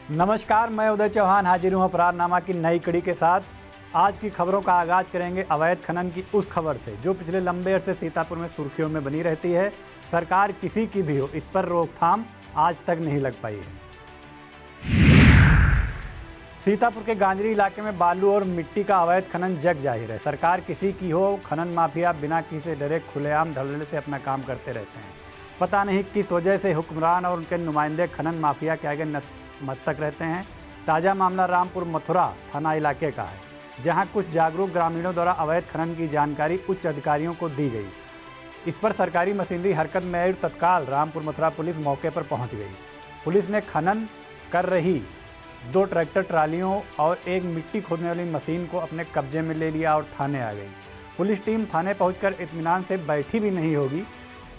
नमस्कार, मैं उदय चौहान हाजिर हूँ अपराधनामा की नई कड़ी के साथ। आज की खबरों का आगाज करेंगे अवैध खनन की उस खबर से जो पिछले लंबे अरसे सीतापुर में सुर्खियों में बनी रहती है। सरकार किसी की भी हो, इस पर रोकथाम आज तक नहीं लग पाई है। सीतापुर के गांजरी इलाके में बालू और मिट्टी का अवैध खनन जग जाहिर है। सरकार किसी की हो, खनन माफिया बिना किसी डरे खुलेआम धड़ल्ले से अपना काम करते रहते हैं। पता नहीं किस वजह से हुक्मरान और उनके नुमाइंदे खनन माफिया के आगे मस्तक रहते हैं। ताज़ा मामला रामपुर मथुरा थाना इलाके का है, जहां कुछ जागरूक ग्रामीणों द्वारा अवैध खनन की जानकारी उच्च अधिकारियों को दी गई। इस पर सरकारी मशीनरी हरकत में आई। तत्काल रामपुर मथुरा पुलिस मौके पर पहुंच गई। पुलिस ने खनन कर रही 2 ट्रैक्टर ट्रालियों और एक मिट्टी खोदने वाली मशीन को अपने कब्जे में ले लिया और थाने आ गई। पुलिस टीम थाने पहुंचकर इत्मीनान से बैठी भी नहीं होगी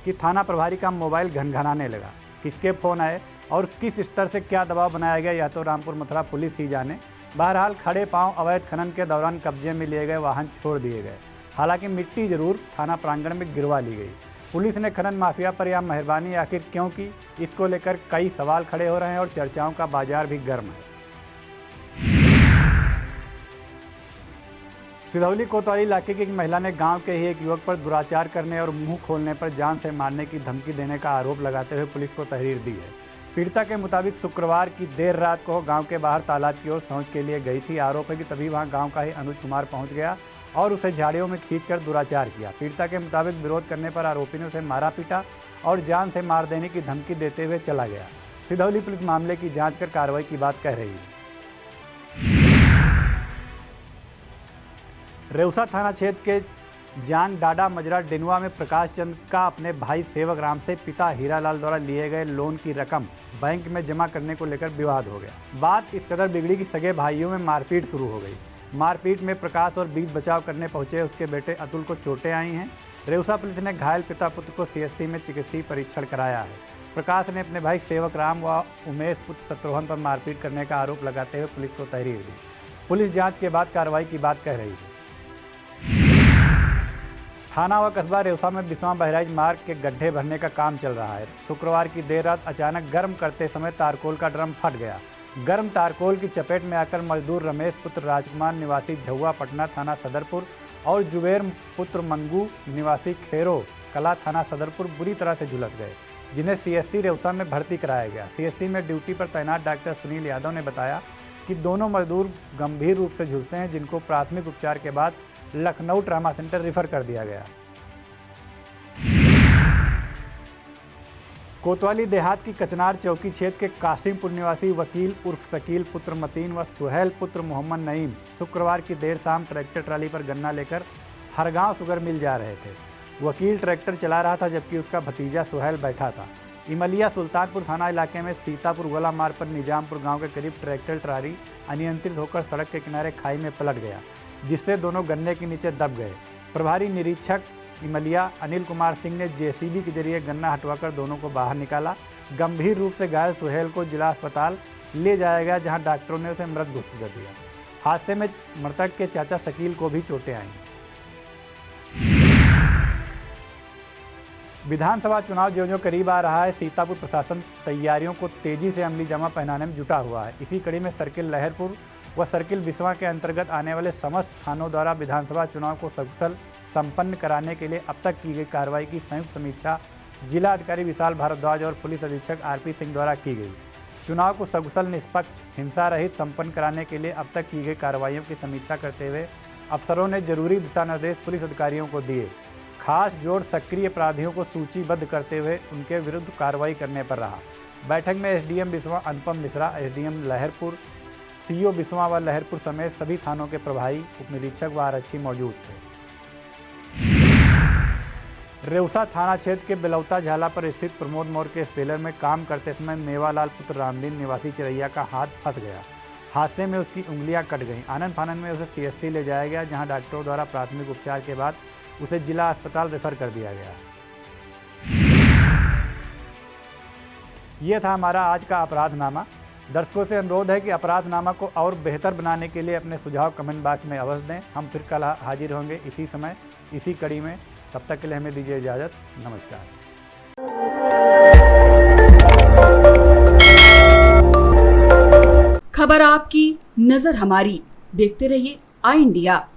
कि थाना प्रभारी का मोबाइल घनघनाने लगा। किसके फ़ोन आए और किस स्तर से क्या दबाव बनाया गया, यह तो रामपुर मथुरा पुलिस ही जाने। बहरहाल खड़े पांव अवैध खनन के दौरान कब्जे में लिए गए वाहन छोड़ दिए गए। हालांकि मिट्टी जरूर थाना प्रांगण में गिरवा ली गई। पुलिस ने खनन माफिया पर यह मेहरबानी आखिर क्यों की, इसको लेकर कई सवाल खड़े हो रहे हैं और चर्चाओं का बाजार भी गर्म है। सिधौली कोतवाली इलाके की एक महिला ने गांव के ही एक युवक पर दुराचार करने और मुंह खोलने पर जान से मारने की धमकी देने का आरोप लगाते हुए पुलिस को तहरीर दी है। पीड़िता के मुताबिक शुक्रवार की देर रात को गांव के बाहर तालाब की ओर शौच के लिए गई थी। आरोप है कि तभी वहां गांव का ही अनुज कुमार पहुंच गया और उसे झाड़ियों में खींचकर दुराचार किया। पीड़िता के मुताबिक विरोध करने पर आरोपी ने उसे मारा पीटा और जान से मार देने की धमकी देते हुए चला गया। सिधौली पुलिस मामले की जाँच कर कार्रवाई की बात कह रही है। रेउसा थाना क्षेत्र के जांग डाडा मजरा डेनुआ में प्रकाश चंद का अपने भाई सेवक राम से पिता हीरालाल द्वारा लिए गए लोन की रकम बैंक में जमा करने को लेकर विवाद हो गया। बात इस कदर बिगड़ी कि सगे भाइयों में मारपीट शुरू हो गई। मारपीट में प्रकाश और बीच बचाव करने पहुंचे उसके बेटे अतुल को चोटें आई हैं। रेउसा पुलिस ने घायल पिता पुत्र को सीएससी में चिकित्सीय परीक्षण कराया है। प्रकाश ने अपने भाई सेवक राम व उमेश पुत्र शत्रुघ्न पर मारपीट करने का आरोप लगाते हुए पुलिस को तहरीर दी। पुलिस जाँच के बाद कार्रवाई की बात कह रही है। थाना व कस्बा रेउसा में बिस्वा बहराइच मार्ग के गड्ढे भरने का काम चल रहा है। शुक्रवार की देर रात अचानक गर्म करते समय तारकोल का ड्रम फट गया। गर्म तारकोल की चपेट में आकर मजदूर रमेश पुत्र राजकुमार निवासी झुआ पटना थाना सदरपुर और जुबेर पुत्र मंगू निवासी खेरो कला थाना सदरपुर बुरी तरह से झुलस गए, जिन्हें सीएससी रेउसा में भर्ती कराया गया। सीएससी में ड्यूटी पर तैनात डॉक्टर सुनील यादव ने बताया कि दोनों मजदूर गंभीर रूप से झुलसे हैं, जिनको प्राथमिक उपचार के बाद लखनऊ ट्रामा सेंटर रेफर कर दिया गया। कोतवाली देहात की कचनार चौकी क्षेत्र के कासिमपुर निवासी वकील उर्फ शकील पुत्र मतीन व सुहेल पुत्र मोहम्मद नईम शुक्रवार की देर शाम ट्रैक्टर ट्राली पर गन्ना लेकर हरगांव शुगर मिल जा रहे थे। वकील ट्रैक्टर चला रहा था जबकि उसका भतीजा सुहेल बैठा था। इमलिया सुल्तानपुर थाना इलाके में सीतापुर गोला मार्ग पर निजामपुर गांव के करीब ट्रैक्टर ट्राली अनियंत्रित होकर सड़क के किनारे खाई में पलट गया, जिससे दोनों गन्ने के नीचे दब गए। प्रभारी निरीक्षक इमलिया अनिल कुमार सिंह ने जेसीबी के जरिए गन्ना हटवाकर दोनों को बाहर निकाला। गंभीर रूप से घायल सुहेल को जिला अस्पताल ले जाया गया, जहां डॉक्टरों ने उसे मृत घोषित कर दिया। हादसे में मृतक के चाचा शकील को भी चोटें आईं। विधानसभा चुनाव जो करीब आ रहा है, सीतापुर प्रशासन तैयारियों को तेजी से अमली जामा पहनाने में जुटा हुआ है। इसी कड़ी में सर्किल लहरपुर व सर्किल बिस्वा के अंतर्गत आने वाले समस्त थानों द्वारा विधानसभा चुनाव को सकुशल संपन्न कराने के लिए अब तक की गई कार्रवाई की संयुक्त समीक्षा जिला अधिकारी विशाल भारद्वाज और पुलिस अधीक्षक आरपी सिंह द्वारा की गई। चुनाव को सकुशल, निष्पक्ष, हिंसा रहित संपन्न कराने के लिए अब तक की गई कार्रवाइयों की समीक्षा करते हुए अफसरों ने जरूरी दिशा निर्देश पुलिस अधिकारियों को दिए। खास जोर सक्रिय अपराधियों को सूचीबद्ध करते हुए उनके विरुद्ध कार्रवाई करने पर रहा। बैठक में SDM Biswa Anupam Mishra, SDM Laharpur, CO Biswa व लहरपुर समेत सभी थानों के प्रभारी, उप निरीक्षक व आरक्षी मौजूद थे। रेउसा थाना क्षेत्र के बेलौता झाला पर स्थित प्रमोद मौर्य के स्पेलर में काम करते समय मेवालाल पुत्र रामदीन निवासी चिरैया का हाथ फंस गया। हादसे में उसकी उंगलियां कट गईं। आनंद फानन में उसे सीएससी ले जाया गया, जहां डॉक्टरों द्वारा प्राथमिक उपचार के बाद उसे जिला अस्पताल रेफर कर दिया गया। यह था हमारा आज का अपराधनामा। दर्शकों से अनुरोध है कि अपराधनामा को और बेहतर बनाने के लिए अपने सुझाव कमेंट बॉक्स में अवश्य दें। हम फिर कल हाजिर होंगे इसी समय, इसी कड़ी में। तब तक के लिए हमें दीजिए इजाज़त। नमस्कार। खबर आपकी, नजर हमारी। देखते रहिए आई इंडिया।